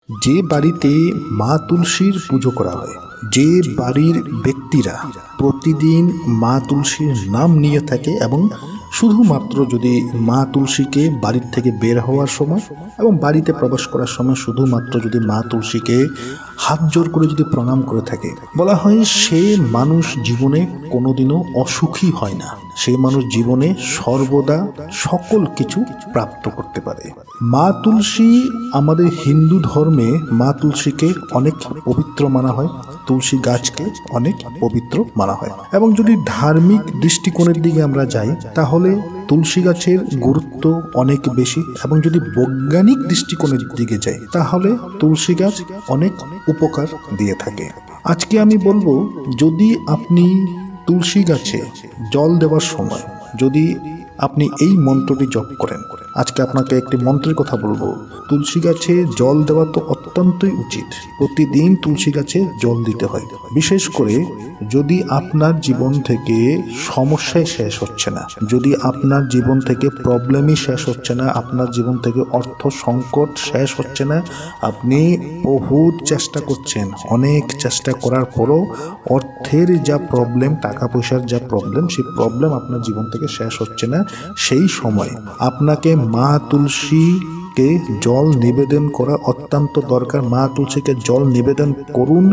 যে বাড়িতে মা তুলসীর পুজো করা হয়, যে বাড়ির ব্যক্তিরা প্রতিদিন মা তুলসীর নাম নিয়ে থাকে এবং শুধুমাত্র যদি মা তুলসীকে বাড়ির থেকে বের হওয়ার সময় এবং বাড়িতে প্রবেশ করার সময় শুধুমাত্র যদি মা তুলসীকে হাত জোর করে যদি প্রণাম করে থাকে, বলা হয় সে মানুষ জীবনে কোনোদিনও অসুখী হয় না। সেই মানুষ জীবনে সর্বদা সকল কিছু প্রাপ্ত করতে পারে। মা তুলসী, আমাদের হিন্দু ধর্মে মা তুলসীকে অনেক পবিত্র মানা হয়, তুলসী গাছকে অনেক পবিত্র মানা হয়। এবং যদি ধার্মিক দৃষ্টিকোণের দিকে আমরা যাই তাহলে তুলসী গাছের গুরুত্ব অনেক বেশি, এবং যদি বৈজ্ঞানিক দৃষ্টিকোণের দিকে যাই তাহলে তুলসী গাছ অনেক উপকার দিয়ে থাকে। আজকে আমি বলবো, যদি আপনি তুলসী গাছে জল দেওয়ার সময় যদি আপনি এই মন্ত্রটি জপ করেন, আজকে আপনাকে একটি মন্ত্রের কথা বলবো। তুলসী গাছে জল দেওয়া তো অত্যন্তই উচিত, প্রতিদিন তুলসী গাছে জল দিতে হয়। বিশেষ করে যদি আপনার জীবন থেকে সমস্যায় শেষ হচ্ছে না, যদি আপনার জীবন থেকে প্রবলেমই শেষ হচ্ছে না, আপনার জীবন থেকে অর্থ সংকট শেষ হচ্ছে না, আপনি বহুত চেষ্টা করছেন, অনেক চেষ্টা করার পরও অর্থের যা প্রবলেম, টাকা পয়সার যা প্রবলেম, সেই প্রবলেম আপনার জীবন থেকে শেষ হচ্ছে না, সেই সময় আপনাকে মা তুলসীকে জল নিবেদন করা অত্যন্ত দরকার। মা তুলসীকে জল নিবেদন করুন।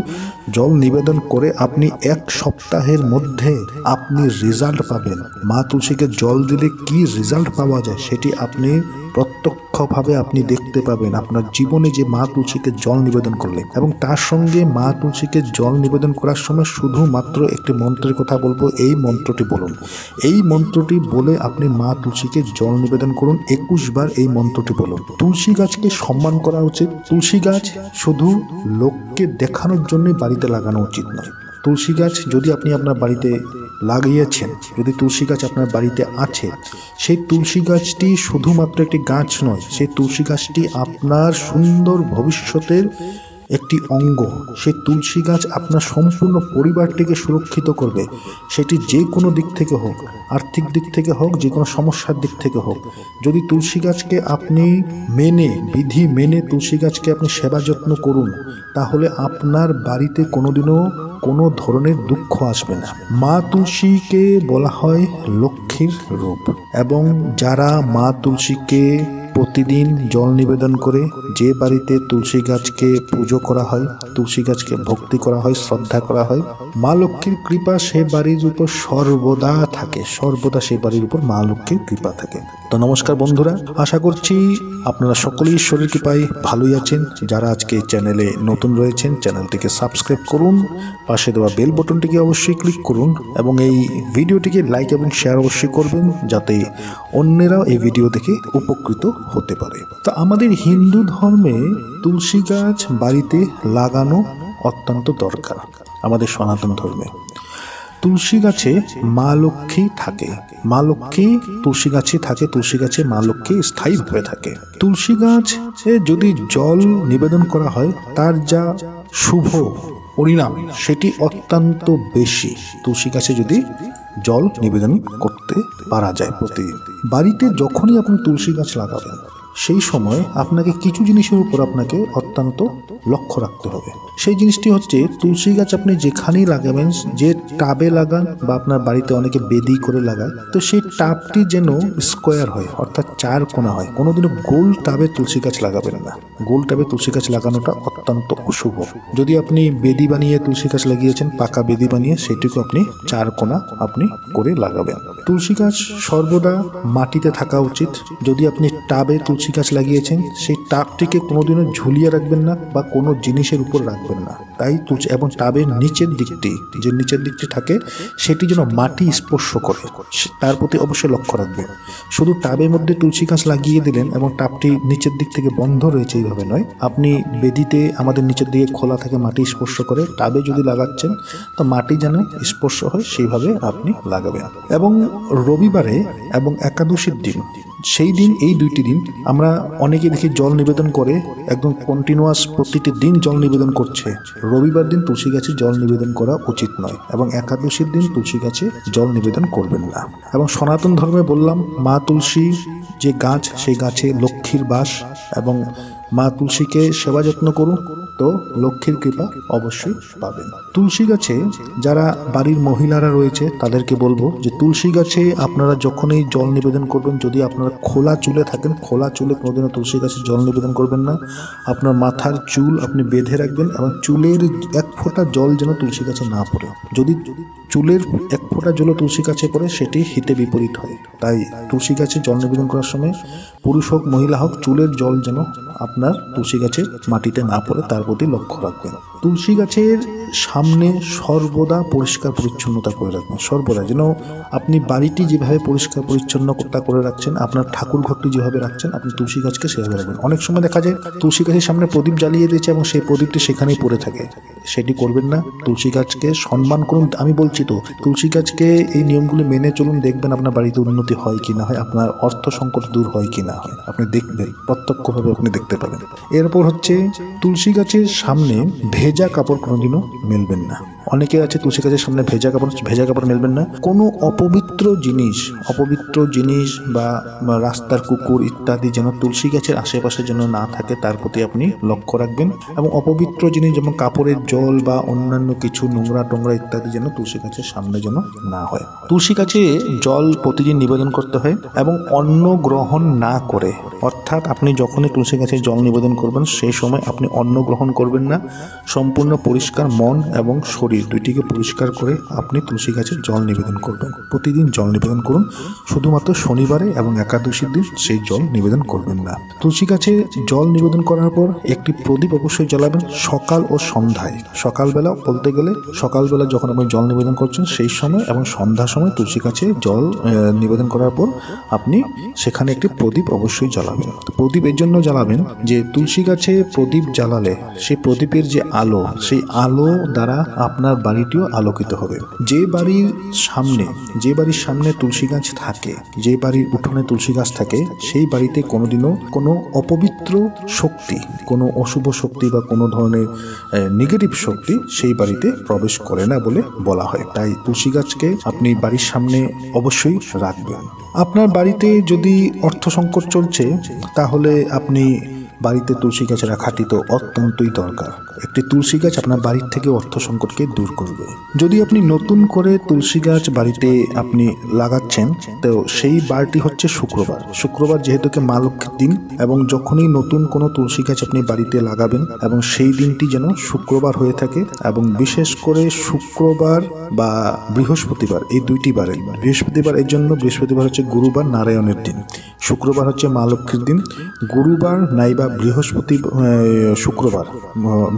জল নিবেদন করে আপনি এক সপ্তাহের মধ্যে আপনি রেজাল্ট পাবেন। মা তুলসীকে জল দিলে কি রেজাল্ট পাওয়া যায় সেটি আপনি প্রত্যক্ষভাবে আপনি দেখতে পাবেন আপনার জীবনে, যে মা তুলসীকে জল নিবেদন করলে। এবং তার সঙ্গে মা তুলসীকে জল নিবেদন করার সময় শুধুমাত্র একটি মন্ত্রের কথা বলবো, এই মন্ত্রটি বলুন। এই মন্ত্রটি বলে আপনি মা তুলসীকে জল নিবেদন করুন 21 বার এই মন্ত্রটি বলুন। তুলসী গাছকে সম্মান করা উচিত। তুলসী গাছ শুধু লোককে দেখানোর জন্য বাড়িতে লাগানো উচিত নয়। তুলসী গাছ যদি আপনি আপনার বাড়িতে লাগিয়েছেন, যদি তুলসী গাছ আপনার বাড়িতে আছে, সেই তুলসী গাছটি শুধুমাত্র একটি গাছ নয়, সেই তুলসী গাছটি আপনার সুন্দর ভবিষ্যতের একটি অঙ্গ। সেই তুলসী গাছ আপনার সম্পূর্ণ পরিবারটিকে সুরক্ষিত করবে, সেটি যে কোনো দিক থেকে হোক, আর্থিক দিক থেকে হোক, যে কোনো সমস্যার দিক থেকে হোক। যদি তুলসী গাছকে আপনি বিধি মেনে তুলসী গাছকে আপনি সেবা যত্ন করুন, তাহলে আপনার বাড়িতে কোনোদিনও কোনো ধরনের দুঃখ আসবে না। মা তুলসীকে বলা হয় লক্ষ্মীর রূপ, এবং যারা মা তুলসীকে প্রতিদিন জল নিবেদন করে, যে বাড়িতে তুলসী গাছকে পুজো করা হয়, তুলসী গাছকে ভক্তি করা হয়, শ্রদ্ধা করা হয়, মা লক্ষ্মীর কৃপা সে বাড়ির উপর সর্বদা থাকে, সর্বদা সেই বাড়ির উপর মা লক্ষ্মীর কৃপা থাকে। তো নমস্কার বন্ধুরা, আশা করছি আপনারা সকলেই ঈশ্বরের কৃপায় ভালোই আছেন। যারা আজকে চ্যানেলে নতুন রয়েছেন, চ্যানেলটিকে সাবস্ক্রাইব করুন, পাশে দেওয়া বেল বটনটিকে অবশ্যই ক্লিক করুন, এবং এই ভিডিওটিকে লাইক এবং শেয়ার অবশ্যই করবেন, যাতে অন্যেরাও এই ভিডিও দেখে উপকৃত হতে পারে। তো আমাদের হিন্দু ধর্মে তুলসী গাছ বাড়িতে লাগানো অত্যন্ত দরকার। আমাদের সনাতন ধর্মে তুলসী গাছে মা লক্ষ্মী থাকে, মা লক্ষ্মী তুলসী গাছে থাকে, তুলসী গাছে মা লক্ষ্মী স্থায়ীভাবে থাকে। তুলসী গাছে যদি জল নিবেদন করা হয়, তার যা শুভ পরিণাম সেটি অত্যন্ত বেশি। তুলসী গাছে যদি জল নিবেদন করতে পারা যায় প্রতিদিন। বাড়িতে যখনই আপনি তুলসী গাছ লাগাবেন, সেই সময় আপনাকে কিছু জিনিসের উপর আপনাকে অত্যন্ত লক্ষ্য রাখতে হবে। সেই জিনিসটি হচ্ছে, তুলসী গাছ আপনি যেখানেই লাগাবেন, যে টাবে লাগান বা আপনার বাড়িতে অনেকে বেদি করে লাগায়, তো সেই টাবটি যেন স্কোয়ার হয়, অর্থাৎ 4 কোণা হয়। কোনোদিনও গোল টাবে তুলসী গাছ লাগাবেন না। গোল টাবে তুলসী গাছ লাগানোটা অত্যন্ত অশুভ। যদি আপনি বেদি বানিয়ে তুলসী গাছ লাগিয়েছেন, পাকা বেদি বানিয়ে, সেটিকে আপনি 4 কোণা আপনি করে লাগাবেন। তুলসী গাছ সর্বদা মাটিতে থাকা উচিত। যদি আপনি টাবে তুলসী গাছ লাগিয়েছেন, সেই টাবটিকে কোনোদিনও ঝুলিয়ে রাখবেন না বা কোনো জিনিসের উপর রাখবেন না। তাই তুলসী, এবং টাবের নিচের দিকটি, যে নিচের দিকটি থাকে, সেটি যেন মাটি স্পর্শ করে, তার প্রতি অবশ্যই লক্ষ্য রাখবেন। শুধু টাবের মধ্যে তুলসী গাছ লাগিয়ে দিলেন এবং টাবটি নিচের দিক থেকে বন্ধ রয়েছে, এইভাবে নয়। আপনি বেদিতে আমাদের নিচের দিকে খোলা থাকে, মাটি স্পর্শ করে। টাবে যদি লাগাচ্ছেন তো মাটি যেন স্পর্শ হয়, সেইভাবে আপনি লাগাবেন। এবং রবিবারে এবং একাদশীর দিন, সেই দিন, এই 2টি দিন আমরা অনেকে দেখি জল নিবেদন করে, একদম কন্টিনিউয়াস প্রতিটি দিন জল নিবেদন করছে। রবিবার দিন তুলসী গাছে জল নিবেদন করা উচিত নয়, এবং একাদশীর দিন তুলসী গাছে জল নিবেদন করবেন না। এবং সনাতন ধর্মে বললাম, মা তুলসী যে গাছ, সেই গাছে লক্ষ্মীর বাস, এবং মা তুলসীকে সেবা যত্ন করুন, তো লক্ষ্মীর কৃপা অবশ্যই পাবেন। তুলসী গাছে যারা বাড়ির মহিলারা রয়েছে তাদেরকে বলবো যে তুলসী গাছে আপনারা যখনই জল নিবেদন করবেন, যদি আপনারা খোলা চুলে থাকেন, খোলা চুলে কোনোদিনও তুলসী গাছে জল নিবেদন করবেন না। আপনার মাথার চুল আপনি বেঁধে রাখবেন এবং চুলের এক ফোঁটা জল যেন তুলসী গাছে না পড়ে। যদি চুলের এক ফোঁটা জল তুলসী গাছে পড়ে সেটি হিতে বিপরীত হয়। তাই তুলসী গাছে জল নিবেদন করার সময় পুরুষ হোক মহিলা হোক চুলের জল যেন আপনার তুলসী গাছে মাটিতে না পড়ে তার প্রতি লক্ষ্য রাখবেন। তুলসী গাছের সামনে সর্বদা পরিষ্কার পরিচ্ছন্নতা করে রাখবেন। সর্বদা যেন আপনি বাড়িটি যেভাবে পরিষ্কার পরিচ্ছন্নতা করে রাখছেন, আপনার ঠাকুর ঘরটি যেভাবে রাখছেন, আপনি তুলসী গাছকে সেভাবে রাখবেন। অনেক সময় দেখা যায় তুলসী গাছের সামনে প্রদীপ জ্বালিয়ে দিয়েছে এবং সেই প্রদীপটি সেখানেই পড়ে থাকে, সেটি করবেন না। তুলসী গাছকে সম্মান করুন। আমি বলছি তো, তুলসী গাছকে এই নিয়মগুলি মেনে চলুন, দেখবেন আপনার বাড়িতে উন্নতি হয় কি না হয়, আপনার অর্থ সংকট দূর হয় কি না হয়, আপনি দেখবেন, প্রত্যক্ষভাবে আপনি দেখতে পাবেন। এরপর হচ্ছে তুলসী গাছের সামনে ভেজা কাপড় কোনোদিনও মেলবেন না। অনেকে আছে তুলসী গাছের সামনে ভেজা কাপড় মেলবেন না। কোনো অপবিত্র জিনিস বা রাস্তার কুকুর ইত্যাদি যেন তুলসী গাছের আশেপাশে যেন না থাকে, তার প্রতি আপনি লক্ষ্য রাখবেন। এবং অপবিত্র জিনিস যেমন কাপড়ের জল বা অন্যান্য কিছু নোংরা টোংরা ইত্যাদি যেন তুলসী গাছের সামনে যেন না হয়। তুলসী গাছে জল প্রতিদিন নিবেদন করতে হয় এবং অন্ন গ্রহণ না করে, অর্থাৎ আপনি যখনই তুলসী গাছে জল নিবেদন করবেন সেই সময় আপনি অন্ন গ্রহণ করবেন না। সম্পূর্ণ পরিষ্কার মন এবং শরীর দুইটিকে পরিষ্কার করে আপনি তুলসী গাছে জল নিবেদন করবেন। প্রতিদিন জল নিবেদন করুন, শুধুমাত্র শনিবারে এবং একাদশীর দিন সেই জল নিবেদন করবেন না। তুলসী গাছে জল নিবেদন করার পর একটি প্রদীপ অবশ্যই জ্বালাবেন সকাল ও সন্ধ্যায়। সকালবেলা বলতে গেলে সকালবেলা যখন আপনি জল নিবেদন করছেন সেই সময় এবং সন্ধ্যার সময় তুলসী গাছে জল নিবেদন করার পর আপনি সেখানে একটি প্রদীপ অবশ্যই জ্বালাবেন। প্রদীপ এর জন্য জ্বালাবেন যে তুলসী গাছে প্রদীপ জ্বালালে সেই প্রদীপের যে আলো, সেই আলো দ্বারা আপনার বাড়িটিও আলোকিত হবে। যে বাড়ির সামনে তুলসী গাছ থাকে, যে বাড়ির উঠোনে তুলসী গাছ থাকে, সেই বাড়িতে কোনোদিনও কোনো অপবিত্র শক্তি, কোনো অশুভ শক্তি বা কোনো ধরনের নেগেটিভ শক্তি সেই বাড়িতে প্রবেশ করে না বলে বলা হয়। তাই তুলসী গাছকে আপনি বাড়ির সামনে অবশ্যই রাখবেন। আপনার বাড়িতে যদি অর্থ সংকট চলছে তাহলে আপনি বাড়িতে তুলসী গাছ রাখাটি তো অত্যন্তই দরকার। একটি তুলসী গাছ আপনার বাড়ির থেকে অর্থ সংকটকে দূর করবে। যদি আপনি নতুন করে তুলসী গাছ বাড়িতে আপনি লাগাচ্ছেন, তো সেই বারটি হচ্ছে শুক্রবার যেহেতু মা লক্ষ্মীর দিন, এবং যখনই নতুন কোনো তুলসী গাছ আপনি বাড়িতে লাগাবেন এবং সেই দিনটি যেন শুক্রবার হয়ে থাকে, এবং বিশেষ করে শুক্রবার বা বৃহস্পতিবার, এই দুইটি বারে। বৃহস্পতিবার এর জন্য, বৃহস্পতিবার হচ্ছে গুরুবার নারায়ণের দিন, শুক্রবার হচ্ছে মা লক্ষ্মীর দিন। গুরুবার নাইবা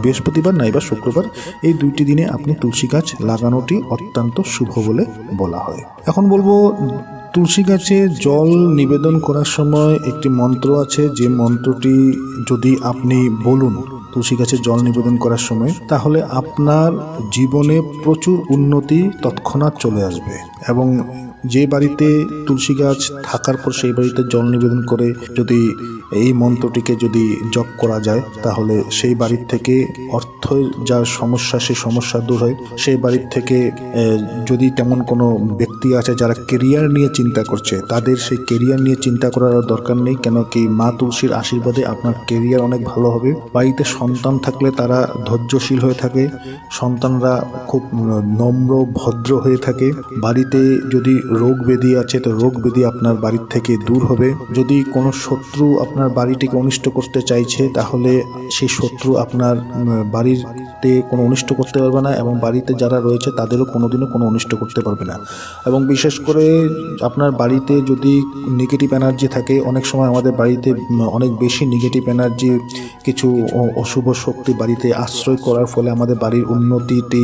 বৃহস্পতিবার নাইবা শুক্রবার, এই দুইটি দিনে আপনি তুলসী গাছ লাগানোটি অত্যন্ত শুভ বলে বলা হয়। এখন বলবো, তুলসী গাছে জল নিবেদন করার সময় একটি মন্ত্র আছে, যে মন্ত্রটি যদি আপনি বলুন তুলসী গাছে জল নিবেদন করার সময়, তাহলে আপনার জীবনে প্রচুর উন্নতি তৎক্ষণাৎ চলে আসবে। এবং যে বাড়িতে তুলসী গাছ থাকার পর সেই বাড়িতে জল নিবেদন করে যদি এই মন্ত্রটিকে যদি জপ করা যায়, তাহলে সেই বাড়ির থেকে অর্থের যা সমস্যা, সেই সমস্যা দূর হয়। সেই বাড়ির থেকে যদি তেমন কোনো ব্যক্তি আছে যারা কেরিয়ার নিয়ে চিন্তা করছে, তাদের সেই কেরিয়ার নিয়ে চিন্তা করার দরকার নেই, কেন কি মা তুলসীর আশীর্বাদে আপনার কেরিয়ার অনেক ভালো হবে। বাড়িতে সন্তান থাকলে তারা ধৈর্যশীল হয়ে থাকে, সন্তানরা খুব নম্র ভদ্র হয়ে থাকে। বাড়িতে যদি রোগ ব্যাধি আছে, তো রোগ ব্যাধি আপনার বাড়ির থেকে দূর হবে। যদি কোনো শত্রু আপনার বাড়িটিকে অনিষ্ট করতে চাইছে, তাহলে সেই শত্রু আপনার বাড়িতে কোনো অনিষ্ট করতে পারবে না, এবং বাড়িতে যারা রয়েছে তাদেরও কোনোদিনও কোনো অনিষ্ট করতে পারবে না। এবং বিশেষ করে আপনার বাড়িতে যদি নেগেটিভ এনার্জি থাকে, অনেক সময় আমাদের বাড়িতে অনেক বেশি নেগেটিভ এনার্জি, কিছু অশুভ শক্তি বাড়িতে আশ্রয় করার ফলে আমাদের বাড়ির উন্নতিটি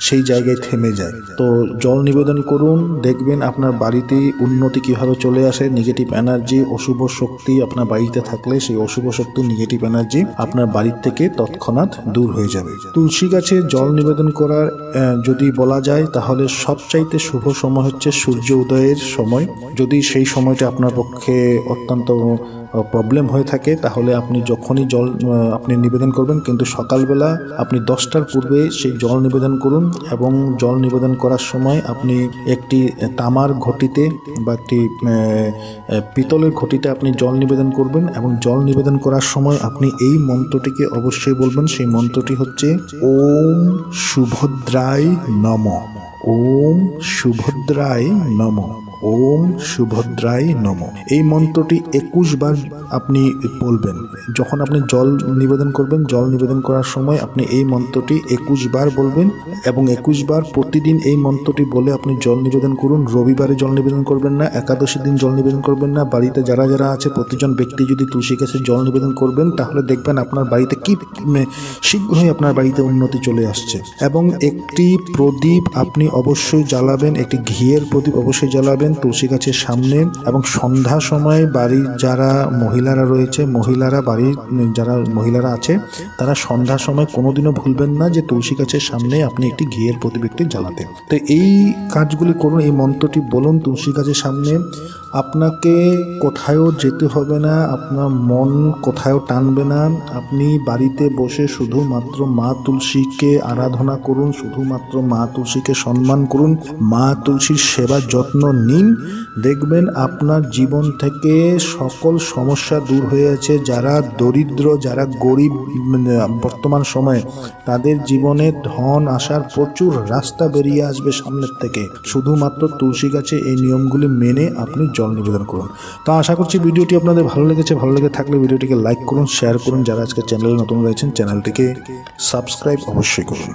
সেই জায়গায় থেমে যায়। তো জল নিবেদন করুন, দেখবেন আপনার বাড়িতে উন্নতি কিভাবে চলে আসে। নেগেটিভ এনার্জি, অশুভ শক্তি আপনার বাড়িতে থাকলে সেই অশুভ শক্তি, নেগেটিভ এনার্জি আপনার বাড়ির থেকে তৎক্ষণাৎ দূর হয়ে যাবে। তুলসী গাছে জল নিবেদন করার যদি বলা যায়, তাহলে সবচাইতে শুভ সময় হচ্ছে সূর্য উদয়ের সময়। যদি সেই সময়টা আপনার পক্ষে অত্যন্ত প্রবলেম হয়ে থাকে তাহলে আপনি যখনই জল আপনি নিবেদন করবেন, কিন্তু সকালবেলা আপনি 10টার পূর্বে সেই জল নিবেদন করুন এবং জল নিবেদন করার সময় আপনি একটি তামার ঘটিতে বা একটি পিতলের ঘটিতে আপনি জল নিবেদন করবেন এবং জল নিবেদন করার সময় আপনি এই মন্ত্রটিকে অবশ্যই বলবেন। সেই মন্ত্রটি হচ্ছে ওম সুভদ্রায় নমঃ, ওম সুভদ্রায় নমঃ, ওম সুভদ্রায় নমঃ। এই মন্ত্রটি 21 বার আপনি বলবেন। যখন আপনি জল নিবেদন করবেন, জল নিবেদন করার সময় আপনি এই মন্ত্রটি 21 বার বলবেন এবং 21 বার প্রতিদিন এই মন্ত্রটি বলে আপনি জল নিবেদন করুন। রবিবারে জল নিবেদন করবেন না, একাদশীর দিন জল নিবেদন করবেন না। বাড়িতে যারা যারা আছে প্রতিজন ব্যক্তি যদি তুলসী গাছে জল নিবেদন করবেন তাহলে দেখবেন আপনার বাড়িতে কি শীঘ্রই আপনার বাড়িতে উন্নতি চলে আসছে। এবং একটি প্রদীপ আপনি অবশ্যই জ্বালাবেন, একটি ঘিয়ের প্রদীপ অবশ্যই জ্বালাবেন তুলসী গাছের সামনে। এবং সন্ধ্যা সময় বাড়ির যারা মহিলারা রয়েছে, বাড়ির যারা মহিলারা আছে তারা সন্ধ্যার সময় কোনোদিনও ভুলবেন না যে তুলসী গাছের সামনে আপনি একটি ঘিয়ের প্রদীপ একটি জ্বালাতে। তো এই কাজগুলি করুন, এই মন্ত্রটি বলুন তুলসী গাছের সামনে। আপনাকে কোথায়ও যেতে হবে না, আপনার মন কোথায়ও টানবে না। আপনি বাড়িতে বসে শুধুমাত্র মা তুলসীকে আরাধনা করুন, শুধুমাত্র মা তুলসীকে সম্মান করুন, মা তুলসীর সেবা যত্ন নিন। দেখবেন আপনার জীবন থেকে সকল সমস্যা দূর হয়ে আছে। যারা দরিদ্র, যারা গরিব বর্তমান সময়ে, তাদের জীবনে ধন আসার প্রচুর রাস্তা বেরিয়ে আসবে সামনের থেকে। শুধুমাত্র তুলসী গাছে এই নিয়মগুলি মেনে আপনি জল নিবেদন করুন। তো আশা করছি ভিডিওটি আপনাদের ভালো লেগেছে। ভালো লেগে থাকলে ভিডিওটিকে লাইক করুন, শেয়ার করুন। যারা আজকে চ্যানেলে নতুন রয়েছেন চ্যানেলটিকে সাবস্ক্রাইব অবশ্যই করুন।